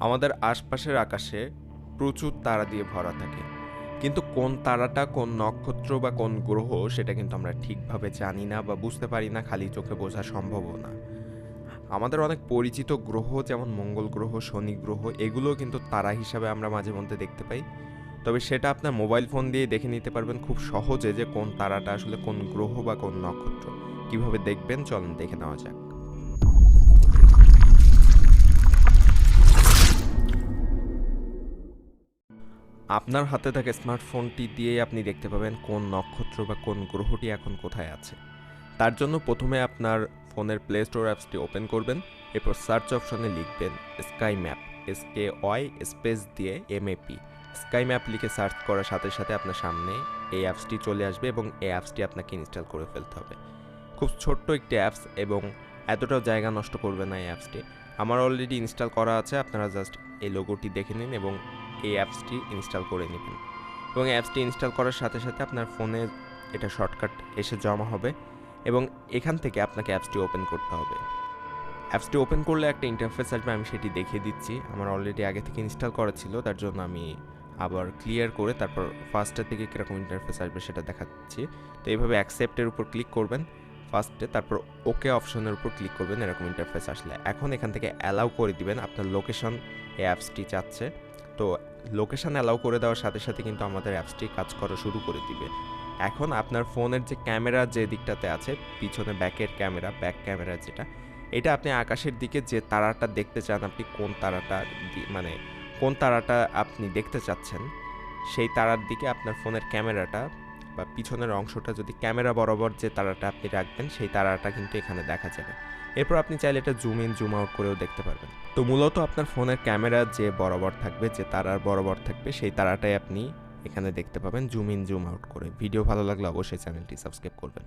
আমাদের আশপাশের আকাশে প্রচুর তারা দিয়ে ভরা থাকে, কিন্তু কোন তারাটা কোন নক্ষত্র বা কোন গ্রহ সেটা কিন্তু আমরা ঠিকভাবে জানি না বা বুঝতে পারি না, খালি চোখে বোঝা সম্ভবও না। আমাদের অনেক পরিচিত গ্রহ যেমন মঙ্গল গ্রহ, শনি গ্রহ, এগুলোও কিন্তু তারা হিসাবে আমরা মাঝে মধ্যে দেখতে পাই। তবে সেটা আপনার মোবাইল ফোন দিয়ে দেখে নিতে পারবেন খুব সহজে যে কোন তারাটা আসলে কোন গ্রহ বা কোন নক্ষত্র। কিভাবে দেখবেন চলেন দেখে নেওয়া যাক। আপনার হাতে থাকা স্মার্টফোনটি দিয়ে আপনি দেখতে পাবেন কোন নক্ষত্র বা কোন গ্রহটি এখন কোথায় আছে। তার জন্য প্রথমে আপনার ফোনের প্লে স্টোর অ্যাপসটি ওপেন করবেন। এরপর সার্চ অপশনে লিখবেন স্কাই ম্যাপ, SKY স্পেস দিয়ে MAP। স্কাই ম্যাপ লিখে সার্চ করার সাথে সাথে আপনার সামনে এই অ্যাপসটি চলে আসবে এবং এই অ্যাপসটি আপনাকে ইনস্টল করে ফেলতে হবে। খুব ছোট্ট একটি অ্যাপস এবং এতটাও জায়গা নষ্ট করবে না এই অ্যাপসটি। আমার অলরেডি ইনস্টল করা আছে, আপনারা জাস্ট এই লোগোটি দেখে নিন এবং এই অ্যাপসটি ইনস্টল করে নেবেন। এবং অ্যাপসটি ইনস্টল করার সাথে সাথে আপনার ফোনে এটা শর্টকাট এসে জমা হবে এবং এখান থেকে আপনাকে অ্যাপসটি ওপেন করতে হবে। অ্যাপসটি ওপেন করলে একটা ইন্টারফেস আসবে, আমি সেটি দেখিয়ে দিচ্ছি। আমার অলরেডি আগে থেকে ইনস্টল করা ছিল, তার জন্য আমি আবার ক্লিয়ার করে তারপর ফার্স্টের দিকে কীরকম ইন্টারফেস আসবে সেটা দেখাচ্ছি। তো এইভাবে অ্যাকসেপ্টের উপর ক্লিক করবেন ফার্স্টে, তারপর ওকে অপশনের উপর ক্লিক করবেন। এরকম ইন্টারফেস আসলে এখন এখান থেকে অ্যালাউ করে দিবেন আপনার লোকেশন এই অ্যাপসটি চাচ্ছে। তো লোকেশন অ্যালাউ করে দেওয়ার সাথে সাথে কিন্তু আমাদের অ্যাপসটি কাজ করা শুরু করে দিবে। এখন আপনার ফোনের যে ক্যামেরা যে দিকটাতে আছে, পিছনে ব্যাকের ক্যামেরা, ব্যাক ক্যামেরা যেটা, এটা আপনি আকাশের দিকে যে তারাটা দেখতে চান, আপনি কোন তারাটা মানে কোন তারাটা আপনি দেখতে চাচ্ছেন, সেই তারার দিকে আপনার ফোনের ক্যামেরাটা বা পিছনের অংশটা যদি ক্যামেরা বরাবর যে তারাটা আপনি রাখবেন, সেই তারাটা কিন্তু এখানে দেখা যাবে। এরপর আপনি চাইলে এটা জুম ইন জুম আউট করেও দেখতে পারবেন। তো মূলত আপনার ফোনের ক্যামেরা যে বরাবর থাকবে, যে তারার বরাবর থাকবে, সেই তারাটাই আপনি এখানে দেখতে পাবেন জুম ইন জুম আউট করে। ভিডিও ভালো লাগলে অবশ্যই চ্যানেলটি সাবস্ক্রাইব করবেন।